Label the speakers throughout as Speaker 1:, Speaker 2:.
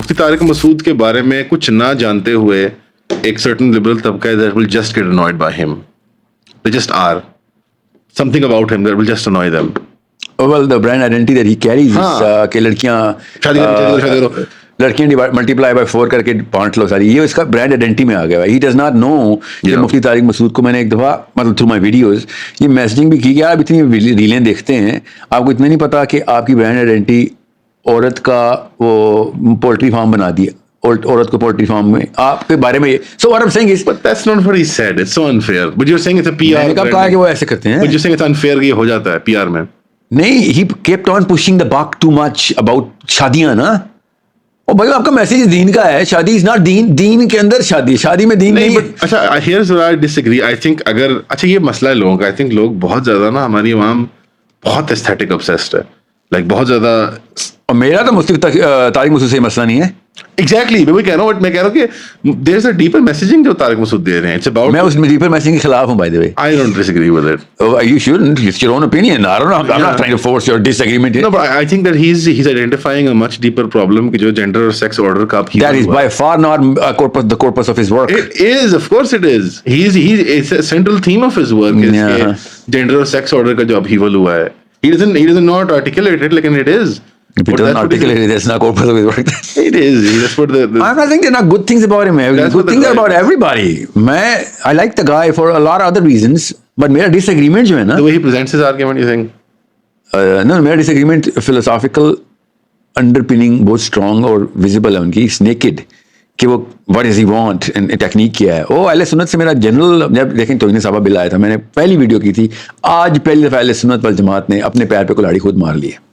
Speaker 1: مفتی طارق مسعود کے بارے میں کچھ نہ جانتے ہوئے ایک سرٹن لبرل طبقہ that will just get annoyed by him. They just are. Something about him that will just annoy them.
Speaker 2: Well, the brand identity that he carries is کہ لڑکیاں ملٹیپلائی بائی 4 کر کے بانٹ لو ساری, یہ اس کا برانڈ آئیڈینٹی میں آ گیا. ہی ڈز ناٹ نو کہ مفتی طارق مسعود کو میں نے ایک دفعہ مطلب تھرو مائی ویڈیوز یہ میسجنگ بھی کی کہ آپ اتنی ریلیں دیکھتے ہیں, آپ کو اتنا نہیں پتا کہ آپ کی برانڈ آئیڈینٹی عورت کا وہ پولٹری فارم بنا دیا, عورت کو پولٹری فارم میں آپ کے بارے میں. So what I'm saying is,
Speaker 1: but that's not what he said. It's so unfair. But you're saying it's a PR.
Speaker 2: میں نے کب کہا کہ وہ ایسے کرتے ہیں.
Speaker 1: But you're saying it's unfair کہ یہ ہو جاتا ہے PR میں.
Speaker 2: نہیں, he kept on pushing the buck too much about شادیاں نا. اور بھائی آپ کا میسج دین کا ہے, شادی از ناٹ دین, دین کے اندر شادی, شادی میں دین نہیں ہے.
Speaker 1: اچھا here's where I disagree. I think اگر اچھا یہ مسئلہ ہے لوگوں کا, I think لوگ بہت زیادہ نا, ہماری عوام بہت aesthetic obsessed ہے, like بہت زیادہ.
Speaker 2: اور میرا تو مفتی طارق مسعود سے یہ مسئلہ نہیں ہے.
Speaker 1: ایگزیکٹلی میں کہہ رہا ہوں, میں کہہ رہا ہوں کہ دیر از اے ڈیپر میسجنگ جو طارق مسعود دے رہے ہیں. اٹس اباؤٹ,
Speaker 2: میں اس ڈیپر میسجنگ کے خلاف ہوں by the way.
Speaker 1: I don't disagree with it.
Speaker 2: You shouldn't. It's your own opinion. I don't know. I'm not trying to force your disagreement here.
Speaker 1: No, but I think that he's identifying a much deeper problem کہ جو gender or sex order کا
Speaker 2: that is by far not the corpus of his work.
Speaker 1: It is, of course it is. It's a central theme of his work is کہ gender or sex order کا جو upheaval ہوا ہے. He doesn't not articulate it, لیکن it is.
Speaker 2: If he doesn't articulate it, that's not corpus of his work.
Speaker 1: It is. That's what the
Speaker 2: I'm not saying there are not good things about him. Good things about everybody. I like the guy for a lot of other reasons, but میرا disagreement جو ہے نا,
Speaker 1: the way he presents his argument, you think?
Speaker 2: No, میرا disagreement philosophical underpinning بہت strong اور visible ہے ان کی. It's naked کہ وہ what does he want and technique کیا ہے. وہ اہل سنت سے میرا جنرل, جب دیکھیں توہین صحابہ بل آیا تھا, میں نے پہلی ویڈیو کی تھی, آج پہلی دفعہ اہل سنت والجماعت نے اپنے پیر پہ کلاڑی خود مار لی ہے.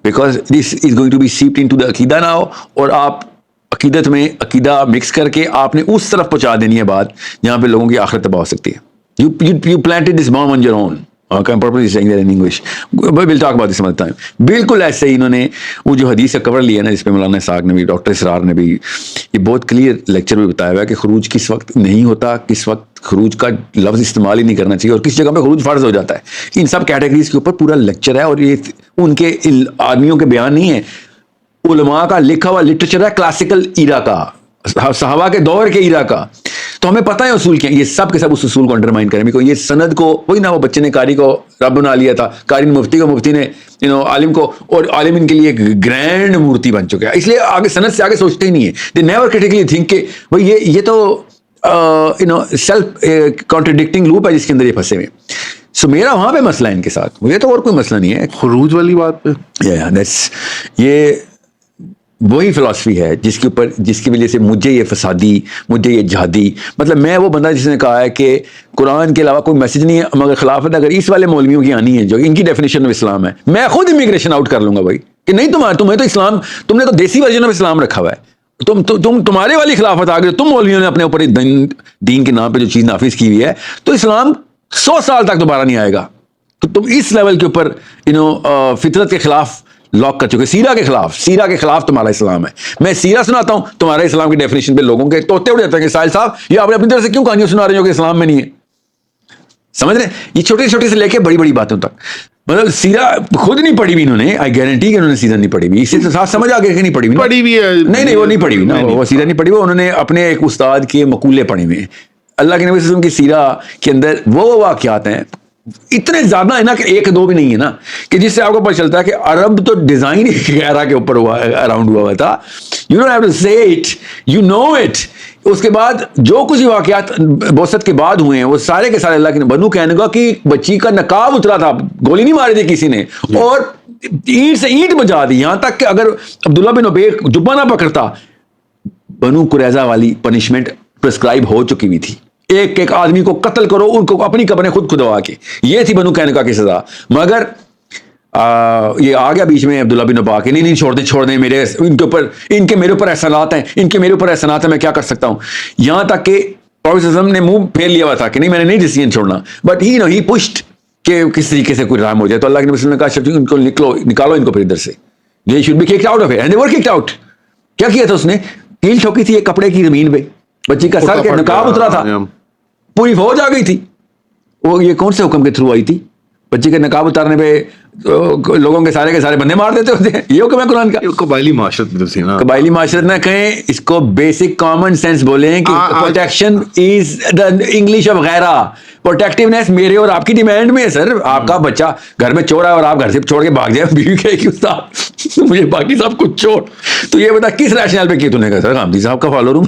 Speaker 2: Because this is going to be seeped into the عقیدہ now, اور آپ عقیدت میں عقیدہ مکس کر کے آپ نے اس طرف پہنچا دینی ہے بات جہاں پہ لوگوں کی آخرت تباہ ہو سکتی ہے. You planted this bomb on your own. I'm purposely saying that in English. But we'll talk about this some other time. بالکل ایسے ہی انہوں نے وہ جو حدیث کا کور لیا نا, جس پہ مولانا اسحاق نے بھی, ڈاکٹر اسرار نے بھی یہ بہت کلیئر لیکچر میں بتایا ہوا ہے کہ خروج کس وقت نہیں ہوتا, کس وقت خروج کا لفظ استعمال ہی نہیں کرنا چاہیے, اور کس جگہ پہ خروج فرض ہو جاتا ہے. ان سب کیٹیگریز کے اوپر پورا لیکچر ہے, اور یہ ان کے آدمیوں کے بیان نہیں ہے, علماء کا لکھا ہوا لٹریچر ہے, کلاسیکل ایرا کا, صحابہ کے دور کے ایرا کا. تو ہمیں پتہ ہے اصول کیا, یہ سب کے سب اس اصول کو انڈرمائن کریں. بیکاز یہ سند کو وہی نا, وہ بچے نے قاری کو رب بنا لیا تھا, قاری نے مفتی کو, مفتی نے عالم کو, اور عالم ان کے لیے ایک گرینڈ مورتی بن چکا ہے. اس لیے آگے سند سے آگے سوچتے ہی نہیں ہے. دے نیور کریٹیکلی تھنک کہ بھائی یہ تو سیلف کانٹرڈکٹنگ لوپ ہے جس کے اندر یہ پھنسے ہوئے. سو میرا وہاں پہ مسئلہ ہے ان کے ساتھ, مجھے تو اور کوئی مسئلہ نہیں ہے.
Speaker 1: خروج والی بات پہ
Speaker 2: یہ وہی فلاسفی ہے جس کے اوپر, جس کی وجہ سے مجھے یہ فسادی, مجھے یہ جہادی, مطلب میں وہ بندہ جس نے کہا ہے کہ قرآن کے علاوہ کوئی میسج نہیں ہے, مگر خلافت اگر اس والے مولویوں کی آنی ہے جو ان کی ڈیفینیشن آف اسلام ہے, میں خود امیگریشن آؤٹ کر لوں گا بھائی, کہ نہیں تمہیں تو اسلام, تم نے تو دیسی ورژن آف اسلام رکھا ہوا ہے, تمہارے والی خلافت آ گئی, تم مولویوں نے اپنے اوپر دین کے نام پہ جو چیز نافذ کی ہوئی ہے, تو اسلام 100 سال تک دوبارہ نہیں آئے گا. تو تم اس لیول کے اوپر فطرت کے خلاف لاک کر چکے, سیرہ کے خلاف تمہارا اسلام ہے. میں سیرہ سناتا ہوں, تمہارے اسلام کی ڈیفینیشن پہ لوگوں کے توتے اڑ جاتے ہیں کہ ساحل صاحب یہ آپ نے اپنی طرف سے کیوں کہانیاں سنا رہے ہو کہ اسلام میں نہیں ہے. سمجھ رہے ہیں, یہ چھوٹی چھوٹی سے لے کے بڑی بڑی باتوں تک, مطلب سیرہ خود نہیں پڑھی ہوئی انہوں نے, آئی گارنٹی کہ انہوں نے سیرہ نہیں پڑھی ہوئی. اسی سے ساتھ سمجھ آ گیا کہ نہیں پڑھی ہوئی ہے. نہیں وہ نہیں پڑھی ہوئی نا, وہ سیرہ نہیں پڑھی ہوئی, انہوں نے اپنے ایک استاد کے مقولے پڑھے ہوئے ہیں. اللہ کے نبی صلی اللہ علیہ وسلم کی سیرہ کے اندر وہ واقعات ہیں اتنے زیادہ ہے نا کہ ایک دو بھی نہیں ہے نا, کہ جس سے آپ کو پتہ چلتا ہے کہ عرب تو ڈیزائن غیرہ کے اوپر اراؤنڈ ہوا تھا. یو ڈونٹ ہیو ٹو سے اٹ, یو نو اٹ. اس کے بعد جو کچھ واقعات بعثت کے بعد ہوئے ہیں وہ سارے کے سارے اللہ کے بنو کہنگا کی بچی کا نقاب اترا تھا, گولی نہیں ماری تھی کسی نے, اور اینٹ سے اینٹ بجا دی, یہاں تک کہ اگر عبداللہ بن ابی جبہ نہ پکڑتا, بنو قریظہ والی پنشمنٹ پرسکرائب ہو چکی ہوئی تھی. ایک آدمی کو قتل کرو, ان کو اپنی قبریں خود کھدوا کے, یہ تھی بنو قینقاع کی سزا. مگر یہ آ گیا بیچ میں عبداللہ بن ابا کہ نہیں چھوڑ دیں میرے, ان کے اوپر, ان کے میرے اوپر احسانات ہیں, ان کے میرے اوپر احسانات ہیں, میں کیا کر سکتا ہوں. یہاں تک کہ پروفیٹ صلی اللہ علیہ وسلم نے منہ پھیر لیا ہوا تھا کہ نہیں میں نے نہیں ڈیسیجن چھوڑنا, بٹ ہی پشٹ کہ کس طریقے سے کوئی رحم ہو جائے. تو اللہ کے نبی صلی اللہ علیہ وسلم نے کہا ان کو نکالو ان کو پھر ادھر سے, they should be kicked out of it, and they were kicked out. کیا کیا تھا اس نے, کیل ٹھوکی تھی ایک کپڑے کی زمین پہ, بچی کا سر کے نقاب اترا تھا, پوری فوج آ گئی تھی. وہ یہ کون سے حکم کے تھرو آئی تھی, بچے کے نقاب اتارنے پہ لوگوں کے سارے بندے مار دیتے ہوتے ہیں. یہ حکم ہے قرآن کا.
Speaker 1: قبائلی معاشرت میں تو تھی نا.
Speaker 2: قبائلی معاشرت نہ کہیں, اس کو بیسک کامن سینس بولیں کہ protection is the English of غیرہ. پروٹیکٹیونیس میرے اور آپ کی ڈیمانڈ میں ہے سر. آپ کا بچہ گھر میں چور ہے اور آپ گھر سے چھوڑ کے بھاگ جائے, بیوی کہے کہ استاد مجھے باقی سب کچھ چھوڑ, تو یہ بتا کس ریشنل پہ کی تو نے کہا سر غامدی صاحب کا فالوور ہوں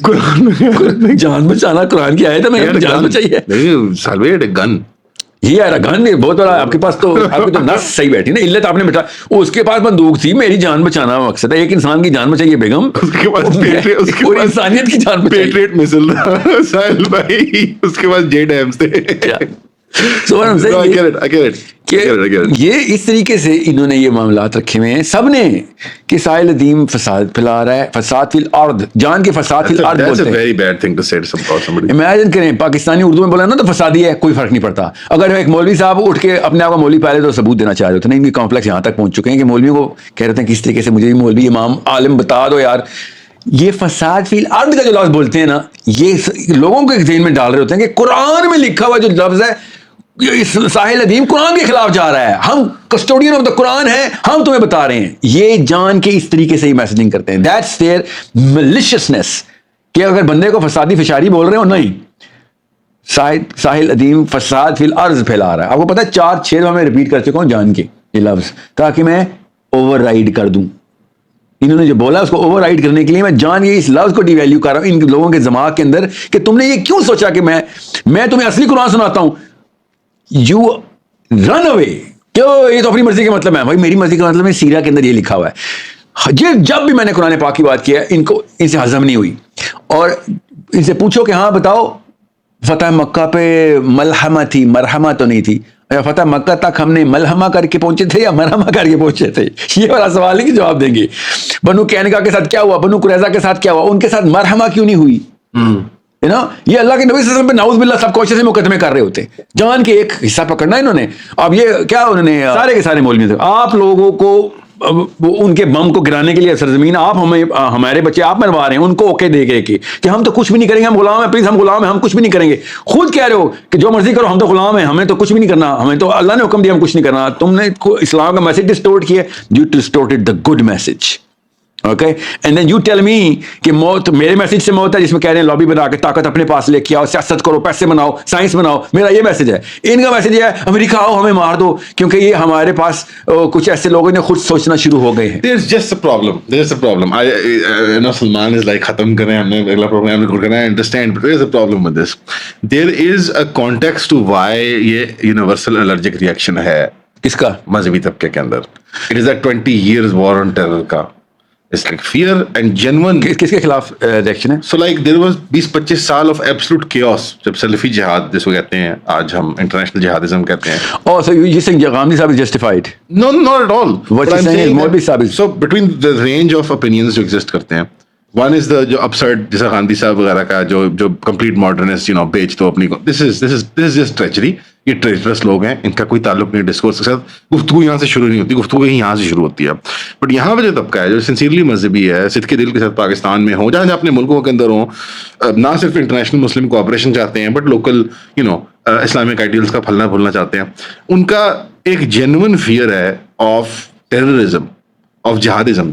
Speaker 2: قرآن جان بچانا قرآن کی آیت ہے, میں جان بچائیے.
Speaker 1: سالوے گن
Speaker 2: یہ ہے گن بہت بڑا. آپ کے پاس تو آپ کی تو نس صحیح بیٹھی نا, علت آپ نے بٹھا. اس کے پاس بندوق تھی, میری جان بچانا مقصد ہے. ایک انسان کی جان بچائیے بیگم,
Speaker 1: اس کے پاس
Speaker 2: پوری انسانیت کی جان بچائیے.
Speaker 1: پیٹریٹ مسل ساحل بھائی, اس کے پاس جیٹ ایمز تھے.
Speaker 2: یہ اس طریقے سے انہوں نے یہ معاملات رکھے ہوئے ہیں سب نے کہ ساحل ادیم فساد پھیلا رہا ہے. فساد فی الارض, جان کے فساد فی الارض بولتے ہیں. امیجن کریں پاکستانی اردو میں بولا نا تو فسادی ہے, کوئی فرق نہیں پڑتا. اگر ایک مولوی صاحب اٹھ کے اپنے آپ کو مولوی پہلے تو ثبوت دینا چاہ رہے ہوتے ہیں, ان کی کمپلیکس یہاں تک پہنچ چکے ہیں کہ مولویوں کو کہہ رہے ہیں کس طریقے سے مجھے مولوی امام عالم بتا دو یار. یہ فساد فی الارض کا جو لفظ بولتے ہیں نا, یہ لوگوں کے ذہن میں ڈال رہے ہوتے ہیں کہ قرآن میں لکھا ہوا جو لفظ ہے ساحل ادیم قرآن کے خلاف جا رہا ہے, ہم کسٹوڈین آف دا قرآن ہیں, ہم تمہیں بتا رہے ہیں. یہ جان کے اس طریقے سے ہی میسجنگ کرتے ہیں. دیٹس دیئر میلیشیسنس, کہ اگر بندے کو فسادی فشاری بول رہے ہو, نہیں, ساحل ادیم فساد فی الارض پھیلا رہا ہے. آپ کو پتا ہے 4-6 دفعہ میں ریپیٹ کر چکا ہوں جان کے یہ لفظ, تاکہ میں اوور رائڈ کر دوں. انہوں نے جو بولا اس کو اوور رائڈ کرنے کے لیے میں جان کے اس لفظ کو ڈی ویلیو کر رہا ہوں ان لوگوں کے دماغ کے اندر, کہ تم نے یہ کیوں سوچا کہ میں تمہیں اصلی قرآن سناتا ہوں. یو رن اوے, کیوں یہ تو اپنی مرضی کا مطلب ہے. بھائی میری مرضی کا مطلب ہے سیرہ کے اندر یہ لکھا ہوا ہے. جب بھی میں نے قرآن پاک کی بات کیا ان سے ہضم نہیں ہوئی, اور ان سے پوچھو کہ ہاں بتاؤ فتح مکہ پہ ملحمہ تھی, مرحمہ تو نہیں تھی. فتح مکہ تک ہم نے ملحمہ کر کے پہنچے تھے یا مرحمہ کر کے پہنچے تھے؟ یہ والا سوال ہی کہ جواب دیں گے. بنو قینقاع کے ساتھ کیا ہوا, بنو قریظہ کے ساتھ کیا ہوا, ان کے ساتھ مرحمہ کیوں نہیں ہوئی؟ یہ اللہ کے نبی صلی اللہ علیہ وسلم پہ نعوذ باللہ سب کوشش سے مقدمے کر رہے ہوتے. جان کے ایک حصہ پکڑنا انہوں نے. اب یہ کیا انہوں نے سارے کے سارے مولوی تھے, آپ لوگوں کو ان کے بم کو گرانے کے لیے سرزمین آپ ہمارے بچے آپ مروا رہے ہیں, ان کو اوکے دے گئے کہ ہم تو کچھ بھی نہیں کریں گے, ہم غلام ہیں, پلیز ہم غلام ہیں, ہم کچھ بھی نہیں کریں گے. خود کہہ رہے ہو کہ جو مرضی کرو, ہم تو غلام ہیں, ہمیں تو کچھ بھی نہیں کرنا, ہمیں تو اللہ نے حکم دیا ہم کچھ نہیں کرنا. تم نے اسلام کا میسج ڈسٹورٹ کیا, you distorted the good message. Okay, and then you tell me کہ موت میرے میسج سے موت ہے, جس میں کہہ رہے ہیں لابی بنا کے طاقت اپنے پاس لے کے آؤ, سیاست کرو, پیسے بناؤ, سائنس بناؤ. میرا یہ میسج ہے. ان کا میسج یہ ہے امریکہ آؤ ہمیں مار دو, کیونکہ یہ ہمارے پاس کچھ ایسے لوگوں نے خود سوچنا شروع ہو گئے ہیں.
Speaker 1: There's just a problem. I know Salman is like ختم کریں, ہم نے اگلا پروگرام ریکارڈ کرنا ہے, I understand, but there is a problem with this. There is a context to why یہ universal allergic reaction ہے.
Speaker 2: کس کا؟
Speaker 1: مذہبی طبقے کے اندر. It is that 20 years war on terror کا. It's like fear and genuine.
Speaker 2: کس کے خلاف ریئیکشن ہے؟
Speaker 1: So like there was 20-25 سال of absolute chaos جب سلفی جہاد جس کو کہتے ہیں, آج ہم انٹرنیشنل جہادزم کہتے ہیں.
Speaker 2: Oh, so you saying Ghamidi صاحب is justified?
Speaker 1: No, not at all.
Speaker 2: What you're saying is مولوی صاحب is.
Speaker 1: So between the range of opinions جو exist کرتے ہیں, one is the جو absurd جیسا غامدی صاحب وغیرہ کا جو complete modernist, بیچ دو اپنی کو. This is just treachery. یہ ٹریچرس لوگ ہیں, ان کا کوئی تعلق نہیں ڈسکورس کے ساتھ. گفتگو یہاں سے شروع نہیں ہوتی, گفتگو یہاں سے شروع ہوتی ہے. بٹ یہاں پہ جو طبقہ ہے جو سنسیئرلی مذہبی ہے, صدقے دل کے ساتھ پاکستان میں ہوں, جہاں اپنے ملکوں کے اندر ہوں, نہ صرف انٹرنیشنل مسلم کوآپریشن چاہتے ہیں, بٹ لوکل اسلامک آئیڈیلس کا پھلنا پھولنا چاہتے ہیں, ان کا ایک جینوئن فیئر ہے آف ٹیررزم, آف جہادزم.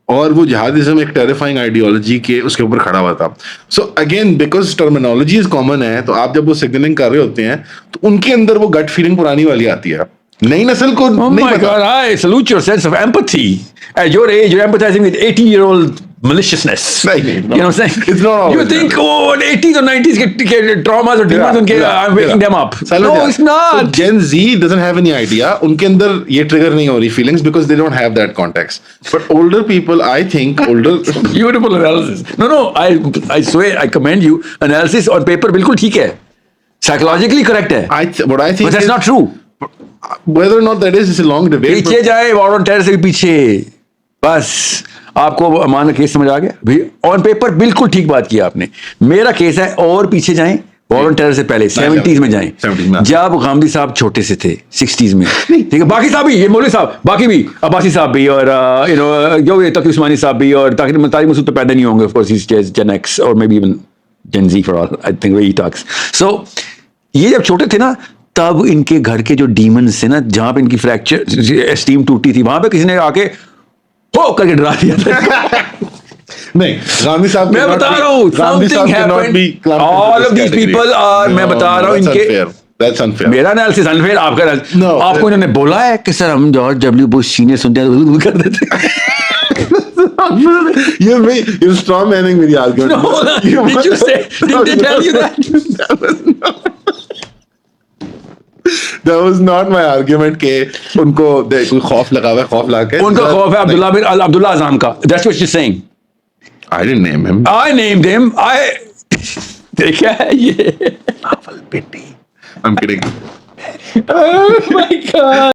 Speaker 1: اور وہ جہادزم ایک ٹیریفائنگ آئیڈیالوجی کے اس کے اوپر کھڑا ہوا تھا. So again because terminologies common ہے, تو آپ جب وہ سگنلنگ کر رہے ہوتے ہیں تو ان کے اندر وہ گٹ فیلنگ پرانی والی آتی ہے. نئی نسل کو نہیں پتا.
Speaker 2: I salute your sense of empathy. At your age, you're empathizing with 80-year-old maliciousness.
Speaker 1: نہیں,
Speaker 2: You know what I'm saying?
Speaker 1: It's not always
Speaker 2: You think, oh, 80s or 90s کے traumas or demons ان کے, I'm waking them up. No, it's not.
Speaker 1: So Gen Z doesn't have any idea. ان کے اندر یہ trigger نہیں ہو رہی feelings because they don't have that context. But older people, I think,
Speaker 2: Beautiful analysis. No, I swear, I commend you. Analysis on paper بالکل ٹھیک ہے. Psychologically correct ہے.
Speaker 1: what I think
Speaker 2: But that's
Speaker 1: is,
Speaker 2: not true.
Speaker 1: whether or not that is a long debate.
Speaker 2: پیچھے جائے, وار on terror سے بھی پیچھے. بس آپ کو امان کا کیس سمجھ آ گیا. آن پیپر بالکل ٹھیک بات کی آپ نے. میرا کیس ہے اور پیچھے جائیں, وار آن ٹیرر سے پہلے 70s میں جائیں, جب غامدی صاحب چھوٹے سے تھے 60s میں. ٹھیک ہے, باقی صاحب بھی, یہ مولوی صاحب, باقی بھی عباسی صاحب بھی, اور جو تقی عثمانی صاحب بھی, اور طارق مسعود تو پیدا نہیں ہوں گے, آف کورس جین ایکس اور may be even gen Z for all, I think we talks. So یہ جب چھوٹے تھے نا, تب ان کے گھر کے جو ڈیمنز تھے نا, جہاں پہ ان کی فریکچر اسٹیم ٹوٹی تھی, وہاں پہ کسی نے آ کے ہو کر کے ڈرا دیا تھا.
Speaker 1: نہیں, گاندھی صاحب
Speaker 2: میں بتا رہا ہوں, something happened. All of these people are, میں بتا رہا ہوں ان کے, میرا انالیسس انفیئر, آپ کا آپ کو انہوں نے بولا ہے کہ سر ہم جارج ڈبلیو بش سینئر سنتے ہیں کر دیتے.
Speaker 1: You're strong manning میری argument.
Speaker 2: No, did you say? Did they tell you that?
Speaker 1: That was not my argument کہ ان کو کوئی خوف لگا ہوا ہے, خوف لگا کے
Speaker 2: ان کا خوف ہے عبداللہ اعظم کا. That's what you're saying.
Speaker 1: I didn't name him.
Speaker 2: I named him. دیکھا ہے یہ.
Speaker 1: I'm kidding.
Speaker 2: Oh my God.